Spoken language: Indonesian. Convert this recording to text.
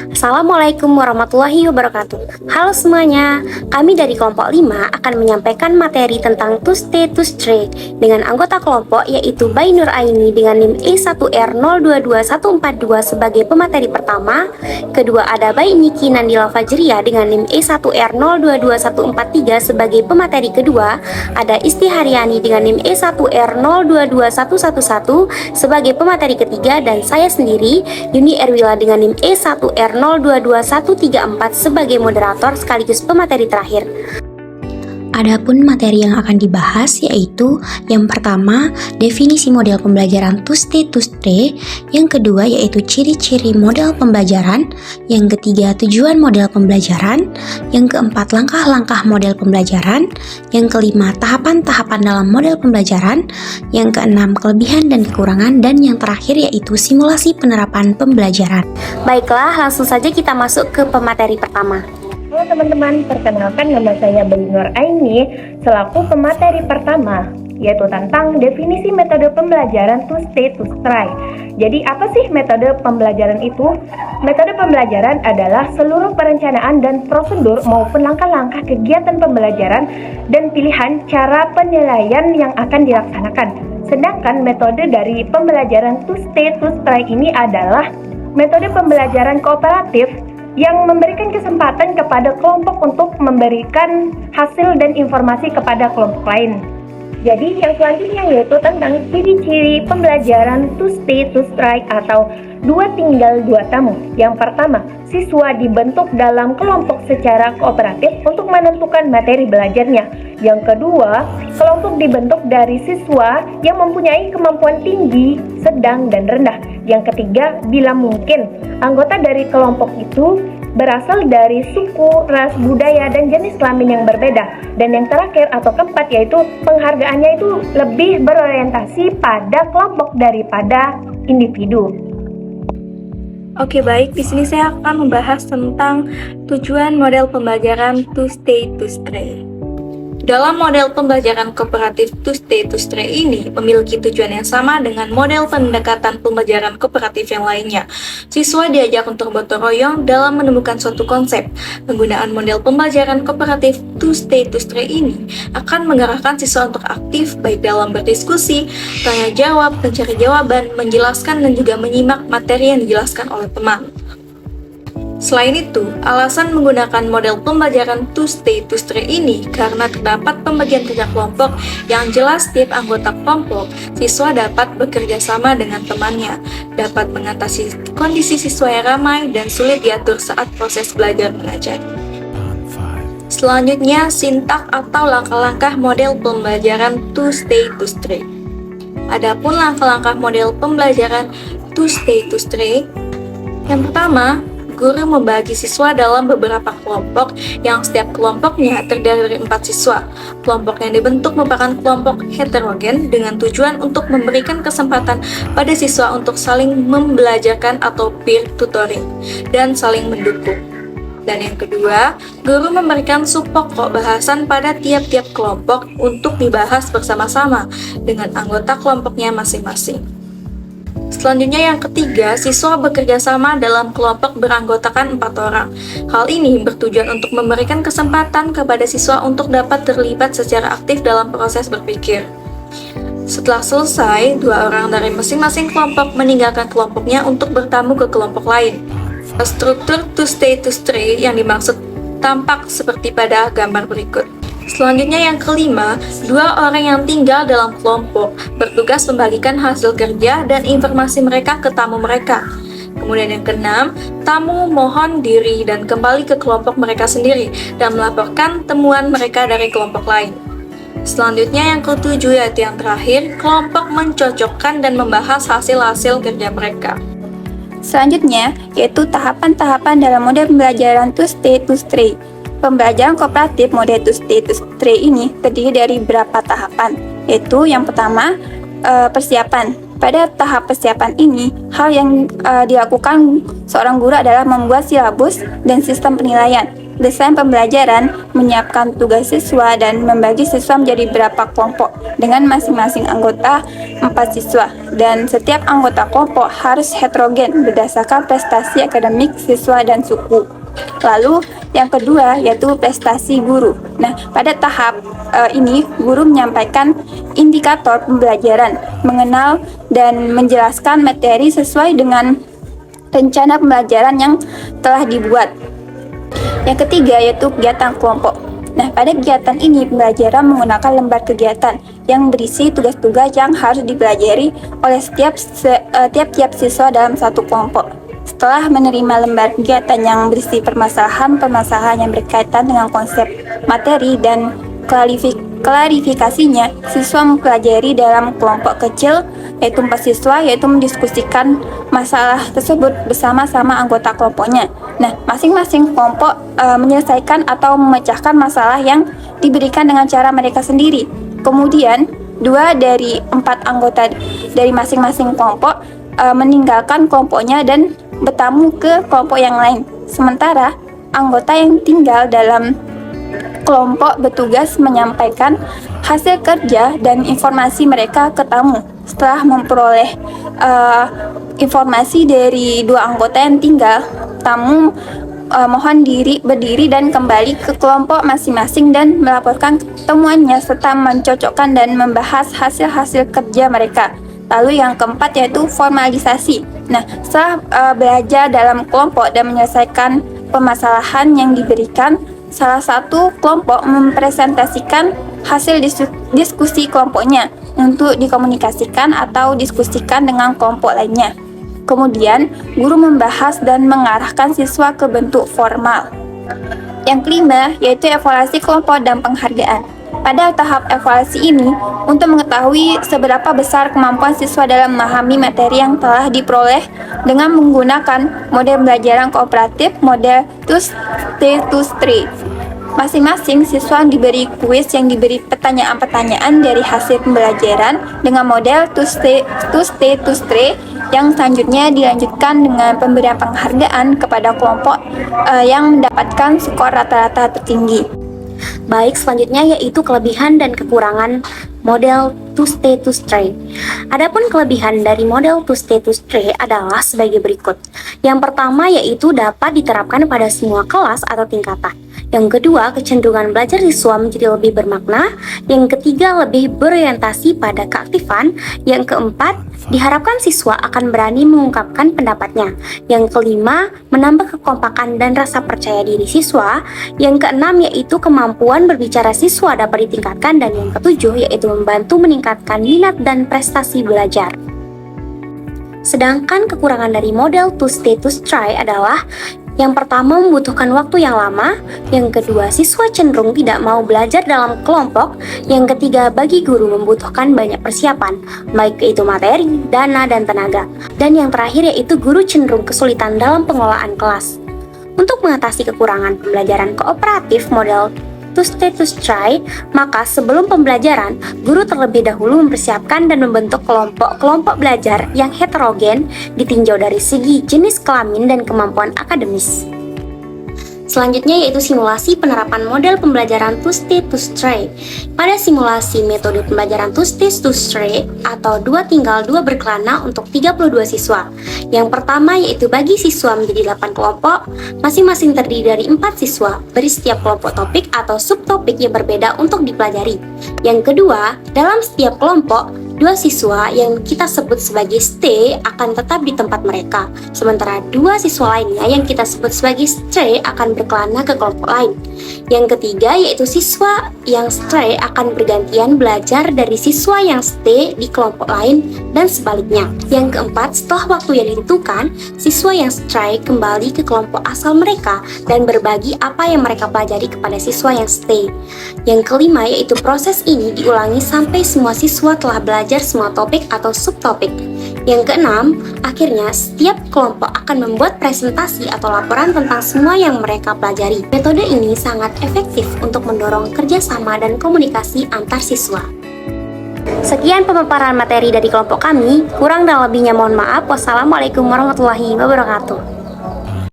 Assalamualaikum warahmatullahi wabarakatuh. Halo semuanya, kami dari kelompok 5 akan menyampaikan materi tentang to stay to stray dengan anggota kelompok yaitu Bayi Nur Aini dengan NIM E1R022142 sebagai pemateri pertama. Kedua ada Bayi Niki Nandila Fajria dengan NIM E1R022143 sebagai pemateri kedua. Ada Isti Haryani dengan NIM E1R022111 sebagai pemateri ketiga, dan saya sendiri Yuni Erwila dengan NIM E1R022134 sebagai moderator sekaligus pemateri terakhir. Adapun materi yang akan dibahas yaitu yang pertama, definisi model pembelajaran to stay to stray, yang kedua yaitu ciri-ciri model pembelajaran, yang ketiga tujuan model pembelajaran, yang keempat langkah-langkah model pembelajaran, yang kelima tahapan-tahapan dalam model pembelajaran, yang keenam kelebihan dan kekurangan, dan yang terakhir yaitu simulasi penerapan pembelajaran. Baiklah, langsung saja kita masuk ke pemateri pertama. Halo teman-teman, perkenalkan nama saya Bayi Nur Aini selaku pemateri pertama, yaitu tentang definisi metode pembelajaran to stay to stray. Jadi apa sih metode pembelajaran itu? Metode pembelajaran adalah seluruh perencanaan dan prosedur maupun langkah-langkah kegiatan pembelajaran dan pilihan cara penilaian yang akan dilaksanakan. Sedangkan metode dari pembelajaran to stay to stray ini adalah metode pembelajaran kooperatif yang memberikan kesempatan kepada kelompok untuk memberikan hasil dan informasi kepada kelompok lain. Jadi yang selanjutnya yaitu tentang ciri-ciri pembelajaran to stay to stray atau dua tinggal dua tamu. Yang pertama, siswa dibentuk dalam kelompok secara kooperatif untuk menentukan materi belajarnya. Yang kedua, kelompok dibentuk dari siswa yang mempunyai kemampuan tinggi, sedang, dan rendah. Yang ketiga, bila mungkin, anggota dari kelompok itu berasal dari suku, ras, budaya, dan jenis kelamin yang berbeda. Dan yang terakhir atau keempat yaitu penghargaannya itu lebih berorientasi pada kelompok daripada individu. Oke, baik, di sini saya akan membahas tentang tujuan model pembelajaran to stay to stray. Dalam model pembelajaran kooperatif to stay to stray ini memiliki tujuan yang sama dengan model pendekatan pembelajaran kooperatif yang lainnya. Siswa diajak untuk bergotong royong dalam menemukan suatu konsep. Penggunaan model pembelajaran kooperatif to stay to stray ini akan mengarahkan siswa untuk aktif baik dalam berdiskusi, tanya jawab, mencari jawaban, menjelaskan, dan juga menyimak materi yang dijelaskan oleh teman. Selain itu, alasan menggunakan model pembelajaran to stay to stray ini karena terdapat pembagian kerja kelompok yang jelas tiap anggota kelompok, siswa dapat bekerja sama dengan temannya, dapat mengatasi kondisi siswa yang ramai dan sulit diatur saat proses belajar mengajar. Selanjutnya, sintak atau langkah-langkah model pembelajaran to stay to stray. Adapun langkah-langkah model pembelajaran to stay to stray, yang pertama, guru membagi siswa dalam beberapa kelompok yang setiap kelompoknya terdiri dari 4 siswa. Kelompok yang dibentuk merupakan kelompok heterogen dengan tujuan untuk memberikan kesempatan pada siswa untuk saling membelajarkan atau peer tutoring dan saling mendukung. Dan yang kedua, guru memberikan subpokok bahasan pada tiap-tiap kelompok untuk dibahas bersama-sama dengan anggota kelompoknya masing-masing. Selanjutnya yang ketiga, siswa bekerja sama dalam kelompok beranggotakan 4 orang. Hal ini bertujuan untuk memberikan kesempatan kepada siswa untuk dapat terlibat secara aktif dalam proses berpikir. Setelah selesai, 2 orang dari masing-masing kelompok meninggalkan kelompoknya untuk bertamu ke kelompok lain. Struktur to stay to stray yang dimaksud tampak seperti pada gambar berikut. Selanjutnya yang kelima, 2 orang yang tinggal dalam kelompok bertugas membagikan hasil kerja dan informasi mereka ke tamu mereka. Kemudian yang keenam, tamu mohon diri dan kembali ke kelompok mereka sendiri dan melaporkan temuan mereka dari kelompok lain. Selanjutnya yang ketujuh yaitu yang terakhir, kelompok mencocokkan dan membahas hasil-hasil kerja mereka. Selanjutnya, yaitu tahapan-tahapan dalam model pembelajaran to stay to stray. Pembelajaran kooperatif model to stay to stray ini terdiri dari beberapa tahapan, yaitu yang pertama, persiapan. Pada tahap persiapan ini, hal yang dilakukan seorang guru adalah membuat silabus dan sistem penilaian. desain pembelajaran, menyiapkan tugas siswa, dan membagi siswa menjadi beberapa kelompok dengan masing-masing anggota 4 siswa. Dan setiap anggota kelompok harus heterogen berdasarkan prestasi akademik siswa dan suku. Lalu yang kedua yaitu prestasi guru. Nah, pada tahap ini guru menyampaikan indikator pembelajaran, mengenal dan menjelaskan materi sesuai dengan rencana pembelajaran yang telah dibuat. Yang ketiga yaitu kegiatan kelompok. Nah, pada kegiatan ini pembelajaran menggunakan lembar kegiatan yang berisi tugas-tugas yang harus dipelajari oleh tiap siswa dalam satu kelompok. Setelah menerima lembar kegiatan yang berisi permasalahan-permasalahan yang berkaitan dengan konsep materi dan klarifikasinya, siswa mempelajari dalam kelompok kecil yaitu 4 siswa, yaitu mendiskusikan masalah tersebut bersama-sama anggota kelompoknya. Nah, masing-masing kelompok menyelesaikan atau memecahkan masalah yang diberikan dengan cara mereka sendiri. Kemudian 2 dari 4 anggota dari masing-masing kelompok meninggalkan kelompoknya dan bertamu ke kelompok yang lain. Sementara anggota yang tinggal dalam kelompok bertugas menyampaikan hasil kerja dan informasi mereka ke tamu. Setelah memperoleh informasi dari 2 anggota yang tinggal, tamu mohon berdiri dan kembali ke kelompok masing-masing dan melaporkan temuannya serta mencocokkan dan membahas hasil-hasil kerja mereka. Lalu yang keempat yaitu formalisasi. Nah, setelah belajar dalam kelompok dan menyelesaikan permasalahan yang diberikan, salah satu kelompok mempresentasikan hasil diskusi kelompoknya untuk dikomunikasikan atau diskusikan dengan kelompok lainnya. Kemudian, guru membahas dan mengarahkan siswa ke bentuk formal. Yang kelima yaitu evaluasi kelompok dan penghargaan. Pada tahap evaluasi ini, untuk mengetahui seberapa besar kemampuan siswa dalam memahami materi yang telah diperoleh dengan menggunakan model pembelajaran kooperatif, model TUS-T-TUS-TRE. Masing-masing siswa diberi kuis yang diberi pertanyaan-pertanyaan dari hasil pembelajaran dengan model TUS-T-TUS-TRE yang selanjutnya dilanjutkan dengan pemberian penghargaan kepada kelompok yang mendapatkan skor rata-rata tertinggi. Baik, selanjutnya yaitu kelebihan dan kekurangan model TUS-T-TUS-TRE. Adapun kelebihan dari model TUS-T-TUS-TRE adalah sebagai berikut. Yang pertama yaitu dapat diterapkan pada semua kelas atau tingkatan. Yang kedua, kecenderungan belajar siswa menjadi lebih bermakna. Yang ketiga, lebih berorientasi pada keaktifan. Yang keempat, diharapkan siswa akan berani mengungkapkan pendapatnya. Yang kelima, menambah kekompakan dan rasa percaya diri siswa. Yang keenam, yaitu kemampuan berbicara siswa dapat ditingkatkan. Dan yang ketujuh, yaitu membantu meningkatkan minat dan prestasi belajar. Sedangkan kekurangan dari model TUS-T-TUS-TRE adalah yang pertama, membutuhkan waktu yang lama. Yang kedua, siswa cenderung tidak mau belajar dalam kelompok. Yang ketiga, bagi guru membutuhkan banyak persiapan, baik itu materi, dana, dan tenaga. Dan yang terakhir yaitu guru cenderung kesulitan dalam pengelolaan kelas. Untuk mengatasi kekurangan pembelajaran kooperatif model TUS-T-TUS-TRE, maka sebelum pembelajaran, guru terlebih dahulu mempersiapkan dan membentuk kelompok-kelompok belajar yang heterogen ditinjau dari segi jenis kelamin dan kemampuan akademis. Selanjutnya yaitu simulasi penerapan model pembelajaran TUS-T-TUS-TRE. Pada simulasi metode pembelajaran TUS-T-TUS-TRE atau 2+2 berkelana untuk 32 siswa. Yang pertama yaitu bagi siswa menjadi 8 kelompok, masing-masing terdiri dari 4 siswa, beri setiap kelompok topik atau subtopik yang berbeda untuk dipelajari. Yang kedua, dalam setiap kelompok, 2 siswa yang kita sebut sebagai stay akan tetap di tempat mereka, sementara 2 siswa lainnya yang kita sebut sebagai stray akan berkelana ke kelompok lain. Yang ketiga yaitu siswa yang stray akan bergantian belajar dari siswa yang stay di kelompok lain dan sebaliknya. Yang keempat, setelah waktu yang ditentukan, siswa yang stray kembali ke kelompok asal mereka dan berbagi apa yang mereka pelajari kepada siswa yang stay. Yang kelima yaitu proses ini diulangi sampai semua siswa telah belajar semua topik atau subtopik. Yang keenam, akhirnya setiap kelompok akan membuat presentasi atau laporan tentang semua yang mereka pelajari. Metode ini sangat efektif untuk mendorong kerjasama dan komunikasi antar siswa. Sekian pemaparan materi dari kelompok kami, kurang dan lebihnya mohon maaf. Wassalamualaikum warahmatullahi wabarakatuh.